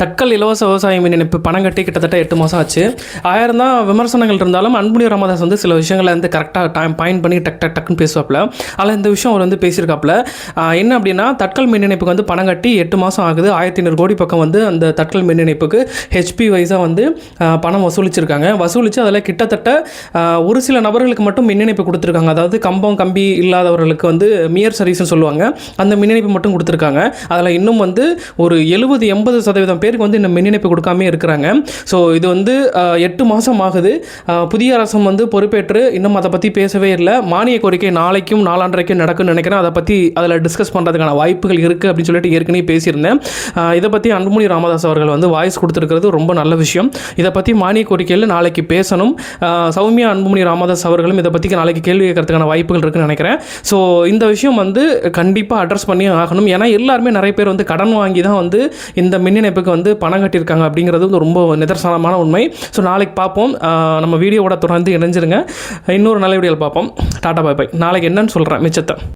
தட்கல் இலவச விவசாய மின் இணைப்பு பணம் கட்டி கிட்டத்தட்ட 8 மாதம் ஆச்சு. 1000 தான் விமர்சனங்கள் இருந்தாலும் அன்புமணி ராமதாஸ் வந்து சில விஷயங்களை வந்து கரெக்டாக பாயிண்ட் பண்ணி டக்குன்னு பேசுவாப்பில். அதில் இந்த விஷயம் அவர் வந்து பேசியிருக்காப்புல. என்ன அப்படின்னா, தட்கல் மின் இணைப்புக்கு வந்து பணம் கட்டி 8 மாதம் ஆகுது. 1500 கோடி பக்கம் வந்து அந்த தட்கல் மின் இணைப்புக்கு ஹெச்பி வைஸாக வந்து பணம் வசூலித்து அதில் கிட்டத்தட்ட ஒரு சில நபர்களுக்கு மட்டும் மின் இணைப்பு கொடுத்துருக்காங்க. அதாவது கம்பி இல்லாதவர்களுக்கு வந்து மியர் சர்வீஸ்னு சொல்லுவாங்க, அந்த மின் இணைப்பு மட்டும் கொடுத்துருக்காங்க. அதில் இன்னும் வந்து ஒரு 70-80% பேருக்கு வந்து இந்த மின் இணைப்பு கொடுக்காமே இருக்கிறாங்க. ஸோ இது வந்து 8 மாதம் ஆகுது. புதிய அரசம் வந்து பொறுப்பேற்று இன்னும் அதை பற்றி பேசவே இல்லை. மானிய கோரிக்கை நாளைக்கும் நாளான்றைக்கும் நடக்கும்னு நினைக்கிறேன். அதை பற்றி அதில் டிஸ்கஸ் பண்ணுறதுக்கான வாய்ப்புகள் இருக்குது அப்படின்னு சொல்லிட்டு ஏற்கனவே பேசியிருந்தேன். இதை பற்றி அன்புமணி ராமதாஸ் அவர்கள் வந்து வாய்ஸ் கொடுத்துருக்கிறது ரொம்ப நல்ல விஷயம். இதை பற்றி மானிய கோரிக்கையில் நாளைக்கு பேசணும். சௌமியா அன்புமணி ராமதாஸ் அவர்களும் இதை பற்றி நாளைக்கு கேள்வி கேட்கறதுக்கான வாய்ப்புகள் இருக்குன்னு நினைக்கிறேன். ஸோ இந்த விஷயம் வந்து கண்டிப்பாக அட்ரஸ் பண்ணி ஆகணும். ஏன்னா எல்லாருமே நிறைய பேர் வந்து கடன் வாங்கி தான் வந்து இந்த மின் இணைப்புக்கு வந்து பணம் கட்டியிருக்காங்க அப்படிங்கிறது வந்து ரொம்ப நிதர்சனமான உண்மை. ஸோ நாளைக்கு பார்ப்போம். நம்ம வீடியோவோட தொடர்ந்து இணைஞ்சிருங்க. இன்னொரு நல்ல வீடியோவில் பார்ப்போம். டாடா பாய் பாய். நாளைக்கு என்னன்னு சொல்கிறேன் மிச்சத்தை.